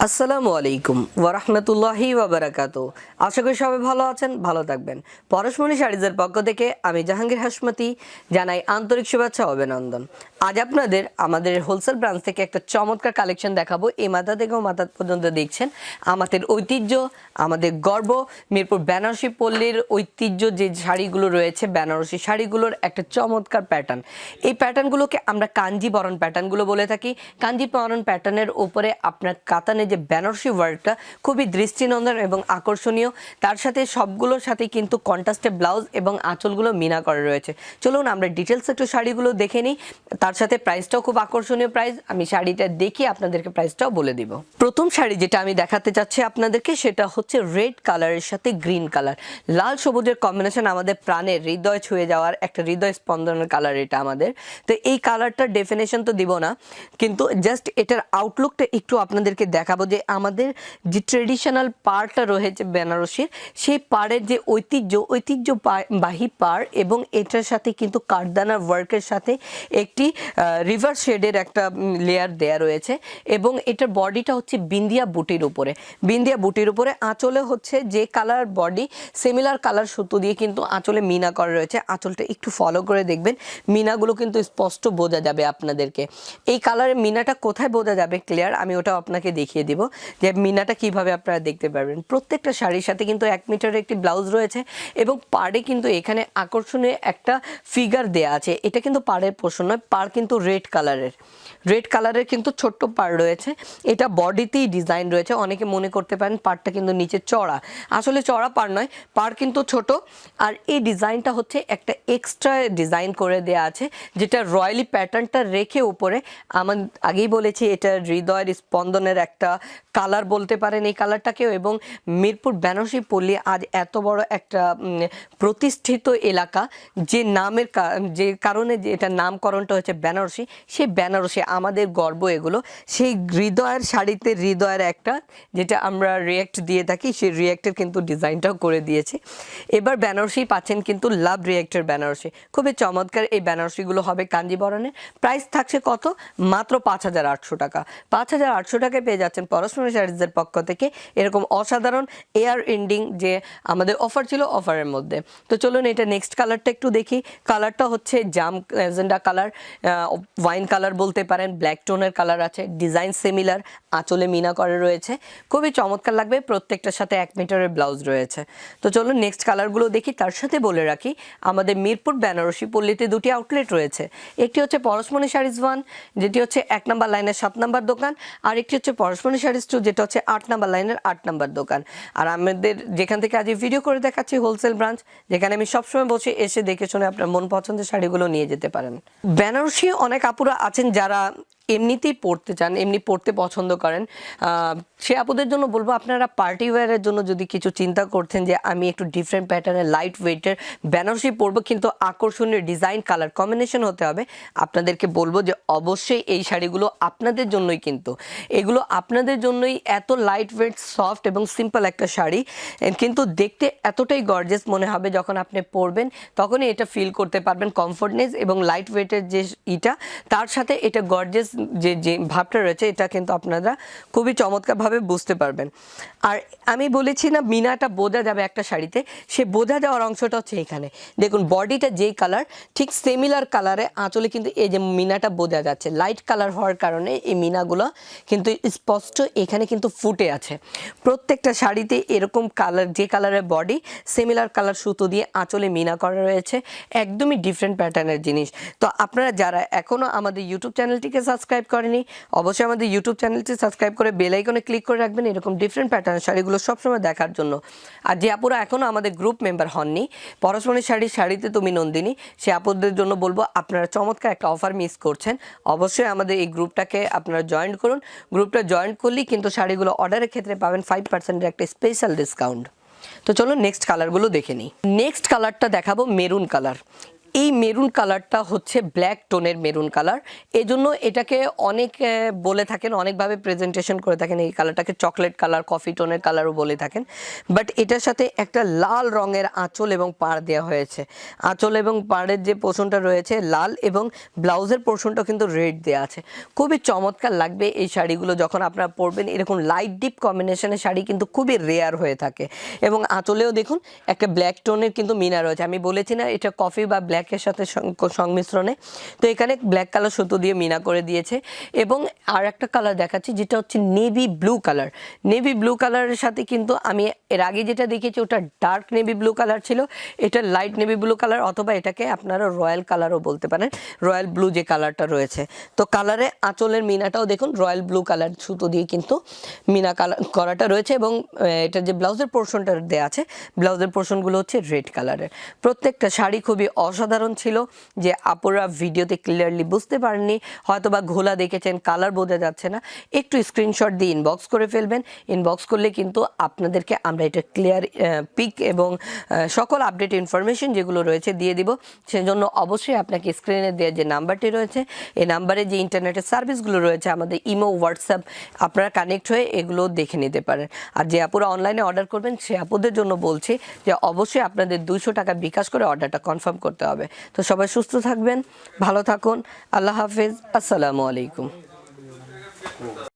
আসসালামু আলাইকুম ওয়ারাহমাতুল্লাহি ওয়াবারাকাতু। আশা করি সবাই ভালো আছেন, ভালো থাকবেন। পরশমণি শাড়িজের পক্ষ থেকে আমি জাহাঙ্গীর হাশমতি জানাই আন্তরিক শুভেচ্ছা ও অভিনন্দন। আজ আপনাদের আমাদের হোলসেল ব্রাঞ্চ থেকে একটা চমৎকার কালেকশন দেখাবো। এই মাথা থেকেও মাথা পর্যন্ত দেখছেন আমাদের ঐতিহ্য, আমাদের গর্ব, মিরপুর বেনারসি পল্লীর ঐতিহ্য যে শাড়িগুলো রয়েছে, বেনারসি শাড়িগুলোর একটা চমৎকার প্যাটার্ন। এই প্যাটার্নগুলোকে আমরা কাঞ্জিবরণ প্যাটার্নগুলো বলে থাকি। কাঞ্জিবরণ প্যাটার্নের উপরে আপনার কাতানে যে বেনারসি ওয়ার্কটা খুবই দৃষ্টিনন্দন এবং আকর্ষণীয়। তার সাথে সবগুলোর সাথে কিন্তু কন্ট্রাস্টে ব্লাউজ এবং আঁচলগুলো মিনা করা রয়েছে। চলুন আমরা ডিটেলস একটু শাড়িগুলো দেখে নিই। তার সাথে প্রাইসটাও খুব আকর্ষণীয় প্রাইস। আমি শাড়িটা দেখি আপনাদেরকে প্রাইসটাও বলে দিব। প্রথম শাড়ি যেটা আমি দেখাতে চাচ্ছি আপনাদেরকে সেটা হচ্ছে রেড কালারের সাথে গ্রিন কালার। লাল সবুজের কম্বিনেশন আমাদের প্রাণের হৃদয় ছুঁয়ে যাওয়ার একটা হৃদয় স্পন্দনের কালার এটা আমাদের। তো এই কালারটার ডেফিনেশন তো দিব না, কিন্তু জাস্ট এটার আউটলুকটা একটু আপনাদেরকে দেখাবো যে আমাদের যে ট্রেডিশনাল পাড়টা রয়েছে বেনারসির, সেই পাড়ের যে ঐতিহ্যবাহী পাড় এবং এটার সাথে কিন্তু কাঠদানা ওয়ার্কের সাথে একটি রিভার্স শেডের একটা লেয়ার দেয়া রয়েছে এবং এটার বডিটা হচ্ছে বিন্দিয়া বুটির উপরে আঁচলে হচ্ছে যে কালার বডি সিমিলার কালার সুতো দিয়ে কিন্তু আঁচলে মিনা করা রয়েছে। আঁচলটা একটু ফলো করে দেখবেন, মিনাগুলো কিন্তু স্পষ্ট বোঝা যাবে আপনাদেরকে। এই কালারের মিনাটা কোথায় বোঝা যাবে ক্লিয়ার, আমি ওটা আপনাকে দেখিয়ে দিব যে মিনাটা কিভাবে আপনারা দেখতে পারবেন। প্রত্যেকটা শাড়ির সাথে কিন্তু 1 মিটারের একটি ব্লাউজ রয়েছে এবং পাড়ে কিন্তু এখানে আকর্ষণীয় একটা ফিগার দেয়া আছে। এটা কিন্তু পাড়ের পোর্শন নয়, পাড় কিন্তু রেড কালারের কিন্তু ছোট্ট পাড় রয়েছে। এটা বডিতেই ডিজাইন রয়েছে। অনেকে মনে করতে পারেন পাড়টা কিন্তু নিচে চড়া, আসলে চড়া পাড় নয়, পাড় কিন্তু ছোট। আর এই ডিজাইনটা হচ্ছে একটা এক্সট্রা ডিজাইন করে দেয়া আছে, যেটা রয়্যালি প্যাটার্নটা রেখে উপরে আমার আগেই বলেছি এটা হৃদয়ের স্পন্দনের একটা কালার বলতে পারেন এই কালারটাকেও। এবং মিরপুর বেনারসি পল্লী আজ এত বড় একটা প্রতিষ্ঠিত এলাকা, যে নামের যে কারণে যে এটা নামকরণটা হচ্ছে বেনারসি, সেই বেনারসি আমাদের গর্ব এগুলো। সেই হৃদয়ের শাড়িতে হৃদয়ের একটা যেটা আমরা রিয়াক্ট দিয়ে থাকি, সেই রিয়াক্টের কিন্তু ডিজাইনটাও করে দিয়েছে। এবার বেনারসি পাচ্ছেন কিন্তু লাভ রিয়াক্টের বেনারসি। খুবই চমৎকার এই বেনারসিগুলো হবে কাঞ্জিবরণের। প্রাইস থাকছে কত? মাত্র 5,800 টাকা। 5,800 টাকায় পেয়ে যাচ্ছেন পরশমণি শাড়িজের পক্ষ থেকে এরকম অসাধারণ এয়ার এন্ডিং যে আমাদের অফার ছিল, অফারের মধ্যে। তো চলুন এটা নেক্সট কালারটা একটু দেখি। কালারটা হচ্ছে জাম এজেন্ডা কালার, ওয়াইন কালার বলতে পারেন, ব্ল্যাক টোনের কালার আছে, ডিজাইন সিমিলার, আঁচলে মিনা করে রয়েছে, খুবই চমৎকার লাগবে। প্রত্যেকটার সাথে 1 মিটারের ব্লাউজ রয়েছে। তো চলুন নেক্সট কালারগুলো দেখি। তার সাথে বলে রাখি আমাদের মিরপুর বেনারসি পল্লীতে 2টি আউটলেট রয়েছে। একটি হচ্ছে পরশমণি শাড়িজ 1, যেটি হচ্ছে 1 নম্বর লাইনের 7 নম্বর দোকান, আর একটি হচ্ছে পরশমণি শাড়িজ 2, যেটা হচ্ছে 8 নম্বর লাইনের 8 নম্বর দোকান। আর আমাদের যেখান থেকে আজ ভিডিও করে দেখাচ্ছি হোলসেল ব্রাঞ্চ, যেখানে আমি সবসময় বসে এসে দেখে শুনে আপনার মন পছন্দের শাড়িগুলো নিয়ে যেতে পারেন। বেনারসি অনেক আপুরা আছেন যারা এমনিতেই পড়তে চান, এমনি পড়তে পছন্দ করেন, সে আপুদের জন্য বলবো আপনারা পার্টি ওয়্যারের জন্য যদি কিছু চিন্তা করছেন যে আমি একটু ডিফারেন্ট প্যাটার্নের লাইট ওয়েটের বেনারসি পরবো কিন্তু আকর্ষণীয় ডিজাইন কালার কম্বিনেশন হতে হবে, আপনাদেরকে বলবো যে অবশ্যই এই শাড়িগুলো আপনাদের জন্যই। কিন্তু এগুলো আপনাদের জন্যই। এত লাইট ওয়েট, সফট এবং সিম্পল একটা শাড়ি, কিন্তু দেখতে এতটাই গর্জিয়াস মনে হবে যখন আপনি পরবেন, তখনই এটা ফিল করতে পারবেন কমফোর্টনেস এবং লাইট ওয়েটের যে তার সাথে এটা গর্জিয়াস যে ভাবটা রয়েছে, এটা কিন্তু আপনারা খুবই চমৎকারভাবে বুঝতে পারবেন। আর আমি বলেছি না মিনাটা বোঝা যাবে একটা শাড়িতে, সে বোঝা যাওয়ার অংশটা হচ্ছে এখানে। দেখুন বডিটা যেই কালার ঠিক সিমিলার কালারে আঁচলে কিন্তু এই যে মিনাটা বোঝা যাচ্ছে। লাইট কালার হওয়ার কারণে এই মিনাগুলো কিন্তু স্পষ্ট এখানে কিন্তু ফুটে আছে। প্রত্যেকটা শাড়িতে এরকম কালার, যে কালারের বডি সিমিলার কালার সুতো দিয়ে আঁচলে মিনা করা রয়েছে, একদমই ডিফারেন্ট প্যাটার্নের জিনিস। তো আপনারা যারা এখনও আমাদের ইউটিউব চ্যানেলটিকে সাবস্ক্রাইব করেনি, অবশ্যই আমাদের ইউটিউব চ্যানেলটি সাবস্ক্রাইব করে বেল আইকনে ক্লিক করে রাখবেন এরকম ডিফারেন্ট প্যাটার্ন শাড়িগুলো সবসময় দেখার জন্য। আর যে আপুরা এখনও আমাদের গ্রুপ মেম্বার হননি, পরশমণি শাড়িতে তুমি নন্দিনী, সে আপুদের জন্য বলবো আপনারা চমৎকার একটা অফার মিস করছেন। অবশ্যই আমাদের এই গ্রুপটাকে আপনারা জয়েন করুন। গ্রুপটা জয়েন করলেই কিন্তু শাড়িগুলো অর্ডারের ক্ষেত্রে পাবেন 5%-এর একটা স্পেশাল ডিসকাউন্ট। তো চলো নেক্সট কালারগুলো দেখে নিই। নেক্সট কালারটা দেখাবো মেরুন কালার। এই মেরুন কালারটা হচ্ছে ব্ল্যাক টোনের মেরুন কালার, এজন্য এটাকে অনেক বলে থাকেন, অনেকভাবে প্রেজেন্টেশন করে থাকেন। এই কালারটাকে চকলেট কালার, কফি টোনের কালারও বলে থাকেন। বাট এটার সাথে একটা লাল রঙের আঁচল এবং পাড় দেওয়া হয়েছে। আঁচল এবং পাড়ের যে পোর্শনটা রয়েছে লাল, এবং ব্লাউজের পোর্শনটা কিন্তু রেড দেওয়া আছে। খুবই চমৎকার লাগবে এই শাড়িগুলো যখন আপনারা পরবেন। এরকম লাইট ডিপ কম্বিনেশনের শাড়ি কিন্তু খুবই রেয়ার হয়ে থাকে। এবং আঁচলেও দেখুন একটা ব্ল্যাক টোনের কিন্তু মিনা রয়েছে। আমি বলেছি না এটা কফি বা ব্ল্যাকের সাথে সংমিশ্রণে, তো এখানে ব্ল্যাক কালার সুতো দিয়ে মিনা করে দিয়েছে। এবং আর একটা কালার দেখাচ্ছি যেটা হচ্ছে navy blue colour. Navy blue কালারের সাথে কিন্তু আমি এর আগে যেটা দেখেছি ওটা ডার্ক নেভি ব্লু কালার ছিল, এটা লাইট নেভি ব্লু কালার, অথবা এটাকে আপনারা রয়্যাল কালারও বলতে পারেন, রয়্যাল ব্লু যে কালারটা রয়েছে। তো কালারে আঁচলের মিনাটাও দেখুন রয়্যাল ব্লু কালার সুতো দিয়ে কিন্তু মিনা কালার করাটা রয়েছে। এবং এটা যে ব্লাউজের পোর্শনটা দেওয়া আছে, ব্লাউজের পোর্শনগুলো হচ্ছে রেড কালারের। প্রত্যেকটা শাড়ি খুবই অসাধারণ ছিল, যে আপুরা ভিডিওতে ক্লিয়ারলি বুঝতে পারেননি, হয়তো বা ঘোলা দেখেছেন, কালার বোঝা যাচ্ছে না, একটু স্ক্রিনশট দিয়ে ইনবক্স করে ফেলবেন। ইনবক্স করলে কিন্তু আপনাদেরকে আমরা এটা ক্লিয়ার পিক এবং সকল আপডেট ইনফরমেশন যেগুলো রয়েছে দিয়ে দিব। সেজন্য অবশ্যই আপনাকে স্ক্রিনে দেওয়া যে নাম্বারটি রয়েছে, এই নাম্বারে যে ইন্টারনেটের সার্ভিসগুলো রয়েছে, আমাদের ইমো, হোয়াটসঅ্যাপ, আপনারা কানেক্ট হয়ে এগুলো দেখে নিতে পারেন। আর যে আপুরা অনলাইনে অর্ডার করবেন সে আপুদের জন্য বলছি যে অবশ্যই আপনাদের 200 টাকা বিকাশ করে অর্ডারটা কনফার্ম করতে হবে। তো সবাই সুস্থ থাকবেন, ভালো থাকুন, আল্লাহ হাফেজ, আসসালামু আলাইকুম।